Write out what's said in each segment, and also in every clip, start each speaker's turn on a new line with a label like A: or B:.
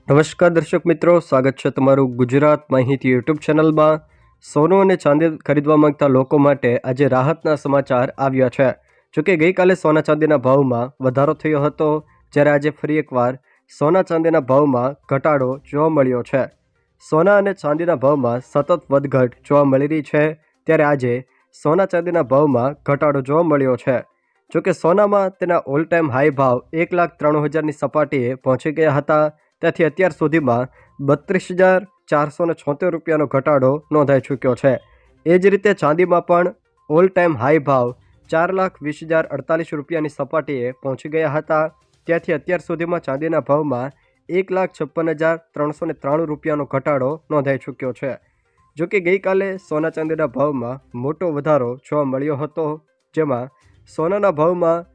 A: નમસ્કાર દર્શક મિત્રો, સ્વાગત છે તમારું ગુજરાત માહિતી યુટ્યુબ ચેનલમાં। સોનું અને ચાંદી ખરીદવા માંગતા લોકો માટે આજે રાહતના સમાચાર આવ્યા છે। જોકે ગઈકાલે સોના ચાંદીના ભાવમાં વધારો થયો હતો, જ્યારે આજે ફરી એકવાર સોના ચાંદીના ભાવમાં ઘટાડો જોવા મળ્યો છે। સોના અને ચાંદીના ભાવમાં સતત વધઘટ જોવા મળી રહી છે, ત્યારે આજે સોના ચાંદીના ભાવમાં ઘટાડો જોવા મળ્યો છે। જોકે સોનામાં તેના ઓલ ટાઈમ હાઈ ભાવ 1,93,000ની સપાટીએ પહોંચી ગયા હતા। ત્યાંથી અત્યાર સુધીમાં 32,476 રૂપિયાનો ઘટાડો નોંધાઈ ચૂક્યો છે। એ જ રીતે ચાંદીમાં પણ ઓલ ટાઈમ હાઈ ભાવ 4,20,048 રૂપિયાની સપાટીએ પહોંચી ગયા હતા। ત્યાંથી અત્યાર સુધીમાં ચાંદીના ભાવમાં 1,56,393 રૂપિયાનો ઘટાડો નોંધાઈ ચૂક્યો છે। જોકે ગઈકાલે સોના ચાંદીના ભાવમાં મોટો વધારો જોવા મળ્યો હતો, જેમાં સોનાના ભાવમાં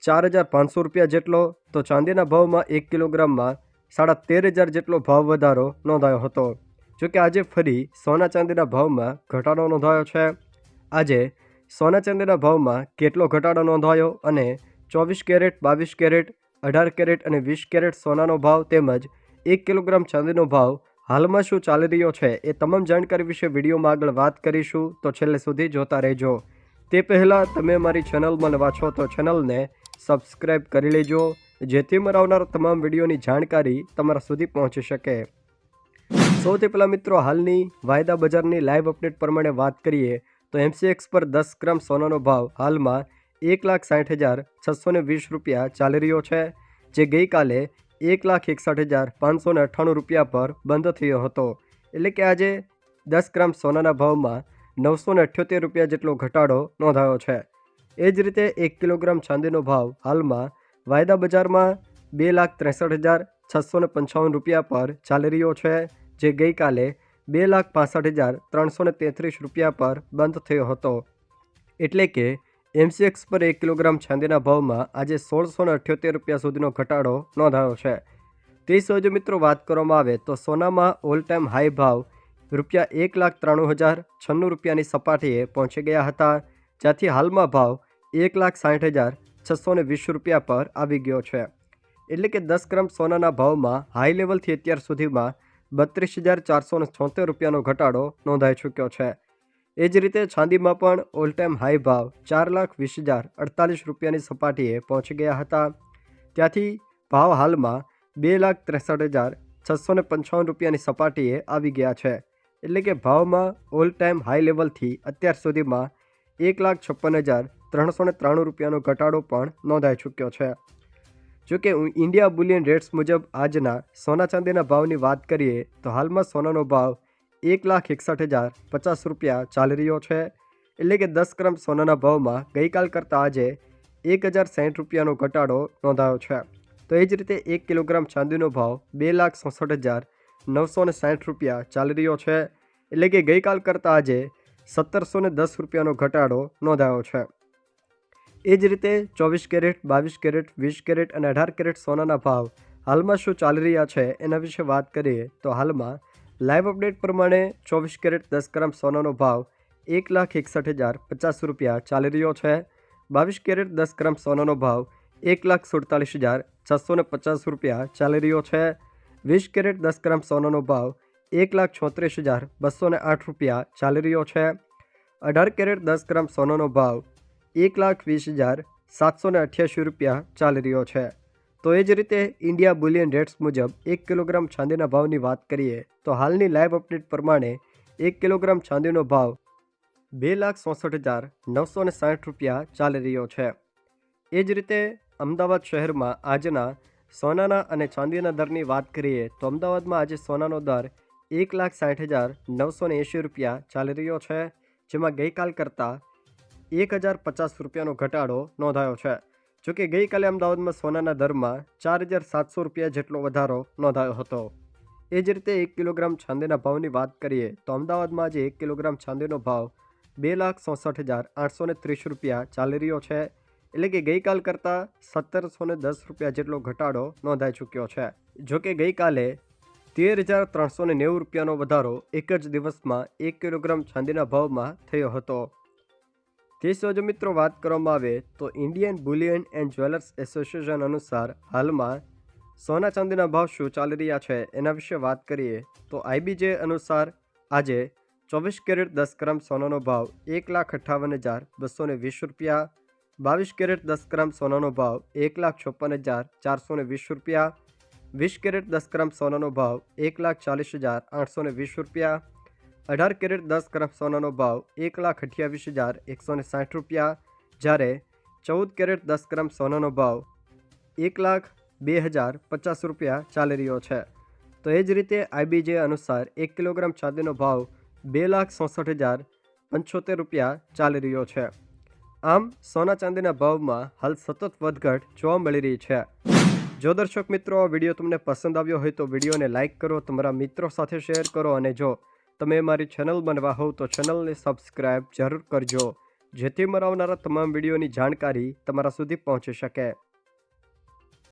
A: 4,500 રૂપિયા જેટલો, તો ચાંદીના ભાવમાં 1 કિલોગ્રામમાં 13,500 જેટલો ભાવ વધારો નોંધાયો હતો। જોકે આજે ફરી સોના ચાંદીના ભાવમાં ઘટાડો નોંધાયો છે। આજે સોના ચાંદીના ભાવમાં કેટલો ઘટાડો નોંધાયો અને 24 કેરેટ, 22 કેરેટ, 18 કેરેટ અને 20 કેરેટ સોનાનો ભાવ તેમજ 1 કિલોગ્રામ ચાંદીનો ભાવ હાલમાં શું ચાલી રહ્યો છે, એ તમામ જાણકારી વિશે વિડીયોમાં આગળ વાત કરીશું, તો છેલ્લે સુધી જોતા રહેજો। તે પહેલાં તમે મારી ચેનલમાં નવા છો તો ચેનલને સબસ્ક્રાઈબ કરી લેજો, જેથી મારા આવનાર તમામ વિડીયોની જાણકારી તમારા સુધી પહોંચી શકે। સૌથી પહેલાં મિત્રો, હાલની વાયદા બજારની લાઈવ અપડેટ પ્રમાણે વાત કરીએ તો MCX પર 10 ગ્રામ સોનાનો ભાવ હાલમાં 1,60,620 રૂપિયા ચાલી રહ્યો છે, જે ગઈકાલે 1,61,598 રૂપિયા પર બંધ થયો હતો। એટલે કે આજે 10 ગ્રામ સોનાના ભાવમાં 978 રૂપિયા જેટલો ઘટાડો નોંધાયો છે। એ જ રીતે 1 કિલોગ્રામ ચાંદીનો ભાવ હાલમાં વાયદા બજારમાં 2,63,655 રૂપિયા પર ચાલી રહ્યો છે, જે ગઈકાલે 2,65,333 રૂપિયા પર બંધ થયો હતો। એટલે કે MCX પર 1 કિલોગ્રામ ચાંદીના ભાવમાં આજે 1,678 રૂપિયા સુધીનો ઘટાડો નોંધાયો છે। તે સિવાય જો મિત્રો વાત કરવામાં આવે તો સોનામાં ઓલ ટાઈમ હાઈ ભાવ રૂપિયા 1,93,096 રૂપિયાની સપાટીએ પહોંચી ગયા હતા, જ્યાંથી હાલમાં ભાવ 1,60,620 રૂપિયા પર આવી ગયો છે। એટલે કે 10 ગ્રામ સોનાના ભાવમાં હાઈ લેવલથી અત્યાર સુધીમાં 32,476 રૂપિયાનો ઘટાડો નોંધાઈ ચૂક્યો છે। એ જ રીતે ચાંદીમાં પણ ઓલ ટાઈમ હાઈ ભાવ 4,20,048 રૂપિયાની સપાટીએ પહોંચી ગયા હતા, ત્યાંથી ભાવ હાલમાં 2,63,655 રૂપિયાની સપાટીએ આવી ગયા છે। એટલે કે ભાવમાં ઓલ ટાઈમ હાઈ લેવલથી અત્યાર સુધીમાં 1,56,393 રૂપિયાનો ઘટાડો પણ નોંધાઈ ચૂક્યો છે। જોકે ઇન્ડિયા બુલિયન રેટ્સ મુજબ આજના સોના ચાંદીના ભાવની વાત કરીએ તો હાલમાં સોનાનો ભાવ 1,61,050 રૂપિયા ચાલી રહ્યો છે। એટલે કે 10 ગ્રામ સોનાના ભાવમાં ગઈકાલ કરતાં આજે 1,060 રૂપિયાનો ઘટાડો નોંધાયો છે। તો એ જ રીતે 1 કિલોગ્રામ ચાંદીનો ભાવ 2,66,960 રૂપિયા ચાલી રહ્યો છે। એટલે કે ગઈકાલ કરતાં આજે 1,710 રૂપિયાનો ઘટાડો નોંધાયો છે। એ જ રીતે 24 કેરેટ, 22 કેરેટ, 20 કેરેટ અને 18 કેરેટ સોનાના ભાવ હાલમાં શું ચાલી રહ્યા છે એના વિશે વાત કરીએ તો હાલમાં લાઈવ અપડેટ પ્રમાણે 24 કેરેટ 10 ગ્રામ સોનાનો ભાવ 1,61,050 રૂપિયા ચાલી રહ્યો છે। 22 કેરેટ 10 ગ્રામ સોનાનો ભાવ 1,47,650 રૂપિયા ચાલી રહ્યો છે। 20 કેરેટ 10 ગ્રામ સોનાનો ભાવ 1,36,208 રૂપિયા ચાલી રહ્યો છે। 18 કેરેટ 10 ગ્રામ સોનાનો ભાવ 1,20,788 રૂપિયા ચાલી રહ્યો છે। તો એ જ રીતે ઇન્ડિયા બુલિયન રેટ્સ મુજબ 1 કિલોગ્રામ ચાંદીના ભાવની વાત કરીએ તો હાલની લાઈવ અપડેટ પ્રમાણે 1 કિલોગ્રામ ચાંદીનો ભાવ 2,64,960 રૂપિયા ચાલી રહ્યો છે। એ જ રીતે અમદાવાદ શહેરમાં આજના સોનાના અને ચાંદીના દરની વાત કરીએ તો અમદાવાદમાં આજે સોનાનો દર 1,60,980 રૂપિયા ચાલી રહ્યો છે, જેમાં ગઈકાલ કરતાં 1,050 રૂપિયાનો ઘટાડો નોંધાયો છે। જોકે ગઈકાલે અમદાવાદમાં સોનાના દરમાં 4,700 રૂપિયા જેટલો વધારો નોંધાયો હતો। એ જ રીતે 1 કિલોગ્રામ ચાંદીના ભાવની વાત કરીએ તો અમદાવાદમાં આજે 1 કિલોગ્રામ ચાંદીનો ભાવ 2,66,830 રૂપિયા ચાલી રહ્યો છે। એટલે કે ગઈકાલ કરતાં 1,710 રૂપિયા જેટલો ઘટાડો નોંધાઈ ચૂક્યો છે। જોકે ગઈકાલે 13,390 રૂપિયાનો વધારો એક જ દિવસમાં 1 કિલોગ્રામ ચાંદીના ભાવમાં થયો હતો। તે સિવાય જો મિત્રો વાત કરવામાં આવે તો Indian Boolean and jewellers association અનુસાર હાલમાં સોના ચાંદીના ભાવ શું ચાલી રહ્યા છે એના વિશે વાત કરીએ તો IBJ અનુસાર આજે 24 કેરેટ 10 ગ્રામ સોનાનો ભાવ 1,58,220 રૂપિયા, 22 કેરેટ 10 ગ્રામ સોનાનો ભાવ 1,56,420 રૂપિયા, 20 કેરેટ 10 ગ્રામ સોનાનો ભાવ 1,40,820 રૂપિયા, 18 કેરેટ 10 ગ્રામ સોનાનો ભાવ 1,28,160 રૂપિયા, જ્યારે 14 કેરેટ 10 ગ્રામ સોનાનો ભાવ 1,02,050 રૂપિયા ચાલી રહ્યો છે. તો એ જ રીતે IBJ અનુસાર 1 કિલોગ્રામ ચાંદીનો ભાવ 2,67,075 રૂપિયા ચાલી રહ્યો છે. આમ સોના ચાંદીના ભાવમાં હાલ સતત વધઘટ જોવા મળી રહી છે. જો દર્શક મિત્રો આ વિડીયો તમને પસંદ આવ્યો હોય તો વિડીયોને લાઇક કરો, તમારા મિત્રો સાથે શેર કરો અને જો તમે મારી ચેનલ બનવા હોવ તો ચેનલને સબસ્ક્રાઈબ જરૂર કરજો, જેથી મારા આવનારા તમામ વિડીયોની જાણકારી તમારા સુધી પહોંચી શકે.